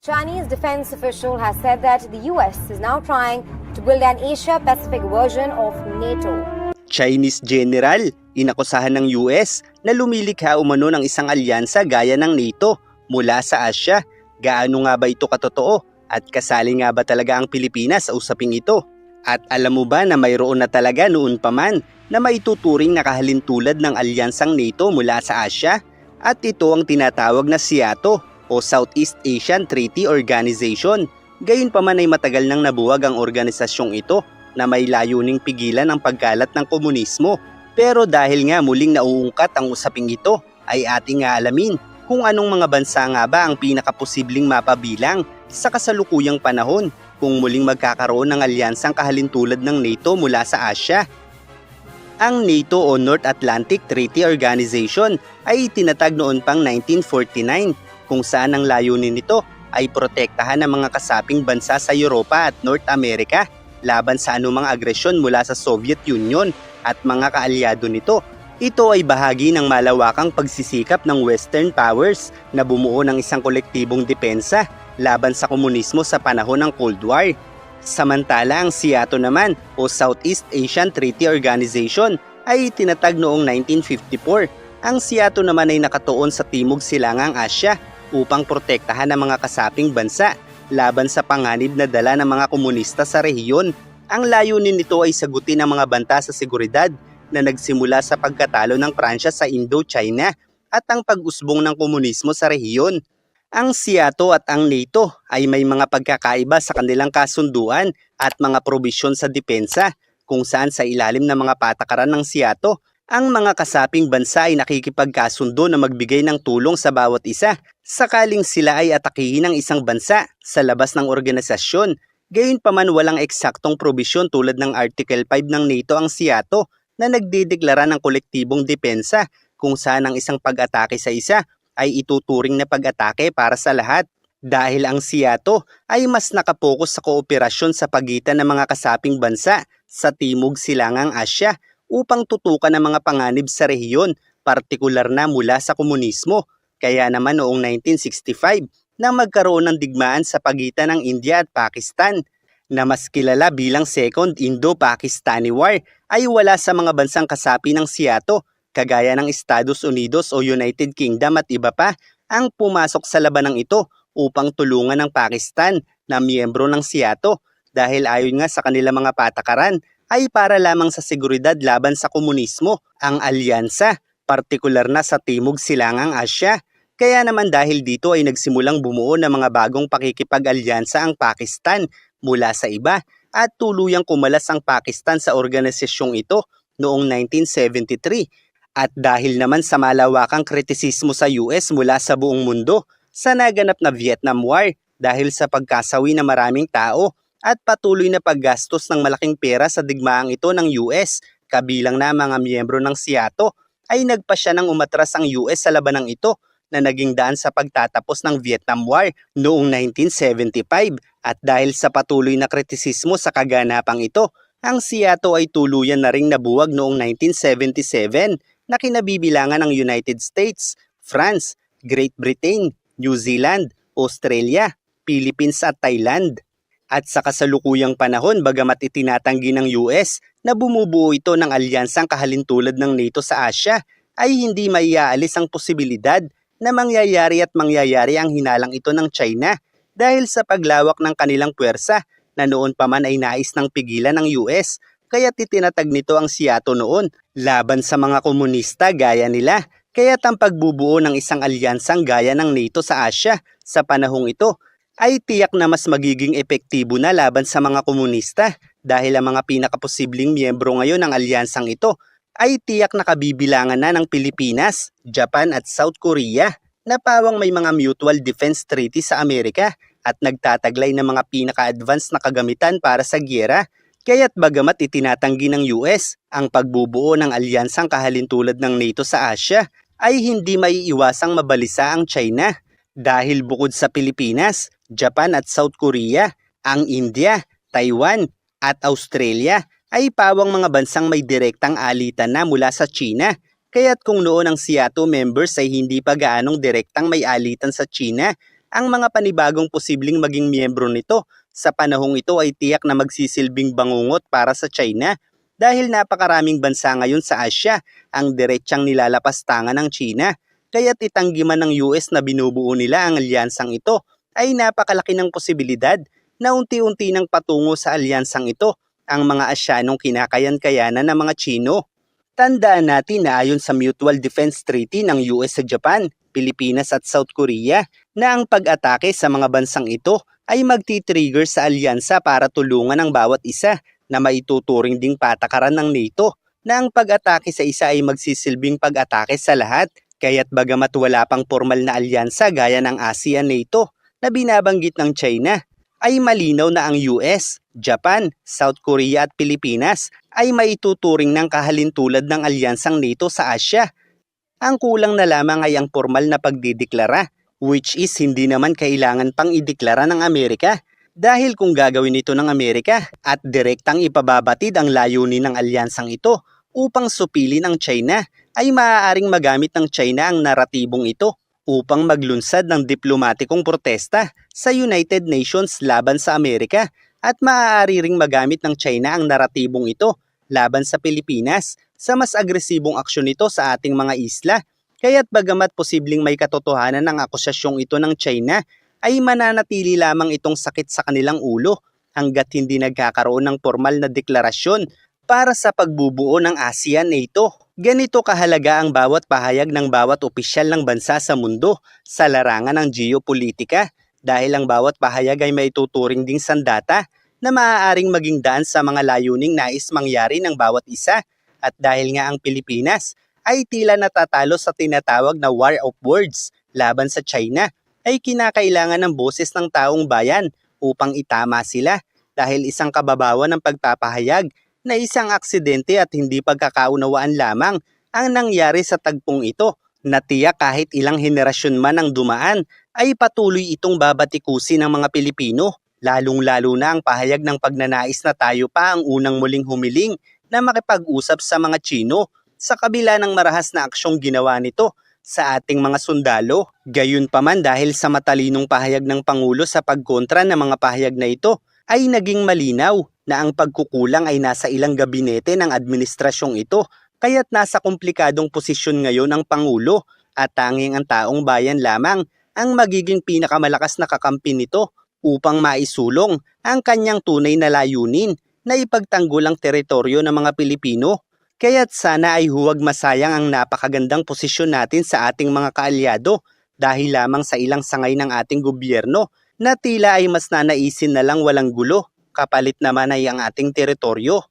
Chinese defense official has said that the US is now trying to build an Asia-Pacific version of NATO. Chinese general, inakusahan ng US na lumilikha umano ng isang alyansa gaya ng NATO mula sa Asya. Gaano nga ba ito katotoo? At kasali nga ba talaga ang Pilipinas sa usaping ito? At alam mo ba na mayroon na talaga noon pa man na maituturing na kahalintulad ng alyansang NATO mula sa Asya? At ito ang tinatawag na SEATO o Southeast Asian Treaty Organization. Gayunpaman ay matagal nang nabuwag ang organisasyong ito na may layuning pigilan ang pagkalat ng komunismo. Pero dahil nga muling nauungkat ang usaping ito, ay ating nga alamin kung anong mga bansa nga ba ang pinakaposibleng mapabilang sa kasalukuyang panahon kung muling magkakaroon ng alyansang kahalintulad ng NATO mula sa Asya. Ang NATO o North Atlantic Treaty Organization ay itinatag noon pang 1949 kung saan ang layunin nito ay protektahan ang mga kasaping bansa sa Europa at North America laban sa anumang agresyon mula sa Soviet Union at mga kaalyado nito. Ito ay bahagi ng malawakang pagsisikap ng Western powers na bumuo ng isang kolektibong depensa laban sa komunismo sa panahon ng Cold War. Samantala ang SEATO naman o Southeast Asian Treaty Organization ay itinatag noong 1954. Ang SEATO naman ay nakatuon sa Timog Silangang Asya upang protektahan ang mga kasaping bansa laban sa panganib na dala ng mga komunista sa rehiyon. Ang layunin nito ay sagutin ang mga banta sa seguridad na nagsimula sa pagkatalo ng Pransya sa Indochina at ang pag-usbong ng komunismo sa rehiyon. Ang SEATO at ang NATO ay may mga pagkakaiba sa kanilang kasunduan at mga probisyon sa depensa kung saan sa ilalim ng mga patakaran ng SEATO, ang mga kasaping bansa ay nakikipagkasundo na magbigay ng tulong sa bawat isa sakaling sila ay atakihin ng isang bansa sa labas ng organisasyon. Gayunpaman walang eksaktong probisyon tulad ng Article 5 ng NATO ang SEATO na nagdideklara ng kolektibong depensa kung saan ang isang pag-atake sa isa ay ituturing na pag-atake para sa lahat. Dahil ang SEATO ay mas nakapokus sa kooperasyon sa pagitan ng mga kasaping bansa sa Timog Silangang Asya upang tutukan ang mga panganib sa rehiyon, partikular na mula sa komunismo. Kaya naman noong 1965 nang magkaroon ng digmaan sa pagitan ng India at Pakistan na mas kilala bilang Second Indo-Pakistani War ay wala sa mga bansang kasapi ng SEATO kagaya ng Estados Unidos o United Kingdom at iba pa ang pumasok sa labanang ito upang tulungan ng Pakistan na miyembro ng SEATO dahil ayon nga sa kanilang mga patakaran ay para lamang sa seguridad laban sa komunismo ang alyansa, partikular na sa Timog Silangang Asya. Kaya naman dahil dito ay nagsimulang bumuo ng mga bagong pakikipag-alyansa ang Pakistan mula sa iba at tuluyang kumalas ang Pakistan sa organisasyong ito noong 1973. At dahil naman sa malawakang kritisismo sa US mula sa buong mundo sa naganap na Vietnam War dahil sa pagkasawi ng maraming tao at patuloy na paggastos ng malaking pera sa digmaang ito ng US, kabilang na mga miyembro ng SEATO, ay nagpasya ng umatras ang US sa labanang ito na naging daan sa pagtatapos ng Vietnam War noong 1975 at dahil sa patuloy na kritisismo sa kaganapang ito, ang SEATO ay tuluyan na ring nabuwag noong 1977 na kinabibilangan ng United States, France, Great Britain, New Zealand, Australia, Philippines at Thailand. At sa kasalukuyang panahon bagamat itinatanggi ng US na bumubuo ito ng alyansang kahalintulad ng NATO sa Asya, ay hindi maiaalis ang posibilidad na mangyayari ang hinalang ito ng China dahil sa paglawak ng kanilang puwersa na noon pa man ay nais ng pigilan ng US, kaya't itinatag nito ang SEATO noon laban sa mga komunista gaya nila. Kaya't ang pagbubuo ng isang alyansang gaya ng NATO sa Asya sa panahong ito ay tiyak na mas magiging epektibo na laban sa mga komunista dahil ang mga pinakaposibleng miyembro ngayon ng alyansang ito ay tiyak na kabibilangan na ng Pilipinas, Japan at South Korea na pawang may mga mutual defense treaty sa Amerika at nagtataglay ng mga pinaka-advanced na kagamitan para sa gyera. Kaya't bagamat itinatanggi ng US ang pagbubuo ng alyansang kahalintulad ng NATO sa Asya, ay hindi maiiwasang mabalisa ang China. Dahil bukod sa Pilipinas, Japan at South Korea, ang India, Taiwan at Australia ay pawang mga bansang may direktang alitan na mula sa China. Kaya't kung noon ang SEATO members ay hindi pa gaanong direktang may alitan sa China, ang mga panibagong posibleng maging miyembro nito. Sa panahong ito ay tiyak na magsisilbing bangungot para sa China dahil napakaraming bansa ngayon sa Asya ang diretsyang nilalapastangan ng China. Kaya't itanggi man ng US na binubuo nila ang alyansang ito ay napakalaki ng posibilidad na unti-unti nang patungo sa alyansang ito ang mga Asyanong kinakayan-kayanan ng mga Chino. Tandaan natin na ayon sa Mutual Defense Treaty ng US sa Japan, Pilipinas at South Korea na ang pag-atake sa mga bansang ito ay magti-trigger sa alyansa para tulungan ang bawat isa na maituturing ding patakaran ng NATO na ang pag-atake sa isa ay magsisilbing pag-atake sa lahat. Kaya't bagamat wala pang formal na alyansa gaya ng ASEAN-NATO na binabanggit ng China, ay malinaw na ang US, Japan, South Korea at Pilipinas ay maituturing ng kahalintulad ng alyansang NATO sa Asya. Ang kulang na lamang ay ang formal na pagdideklara, which is hindi naman kailangan pang ideklara ng Amerika. Dahil kung gagawin ito ng Amerika at direktang ipababatid ang layunin ng alyansang ito upang supili ng China, ay maaaring magamit ng China ang naratibong ito upang maglunsad ng diplomatikong protesta sa United Nations laban sa Amerika at maaari ring magamit ng China ang naratibong ito laban sa Pilipinas sa mas agresibong aksyon nito sa ating mga isla. Kaya't bagamat posibleng may katotohanan ng akusasyong ito ng China, ay mananatili lamang itong sakit sa kanilang ulo hanggat hindi nagkakaroon ng formal na deklarasyon para sa pagbubuo ng ASEAN-NATO. Ganito kahalaga ang bawat pahayag ng bawat opisyal ng bansa sa mundo sa larangan ng geopolitika dahil ang bawat pahayag ay maituturing ding sandata na maaaring maging daan sa mga layuning nais mangyari ng bawat isa. At dahil nga ang Pilipinas ay tila natatalo sa tinatawag na war of words laban sa China, ay kinakailangan ng boses ng taong bayan upang itama sila dahil isang kababawan ng pagpapahayag na isang aksidente at hindi pagkakaunawaan lamang ang nangyari sa tagpong ito na tiyak kahit ilang henerasyon man ang dumaan ay patuloy itong babatikusin ng mga Pilipino, lalong-lalo na ang pahayag ng pagnanais na tayo pa ang unang muling humiling na makipag-usap sa mga Chino sa kabila ng marahas na aksyong ginawa nito sa ating mga sundalo. Gayunpaman dahil sa matalinong pahayag ng Pangulo sa pagkontra ng mga pahayag na ito, ay naging malinaw na ang pagkukulang ay nasa ilang gabinete ng administrasyong ito, kaya't nasa komplikadong posisyon ngayon ang Pangulo at tanging ang taong bayan lamang ang magiging pinakamalakas na kakampi nito upang maisulong ang kanyang tunay na layunin na ipagtanggol ang teritoryo ng mga Pilipino. Kaya't sana ay huwag masayang ang napakagandang posisyon natin sa ating mga kaalyado dahil lamang sa ilang sangay ng ating gobyerno na tila ay mas nanaisin na lang walang gulo, kapalit naman ay ang ating teritoryo.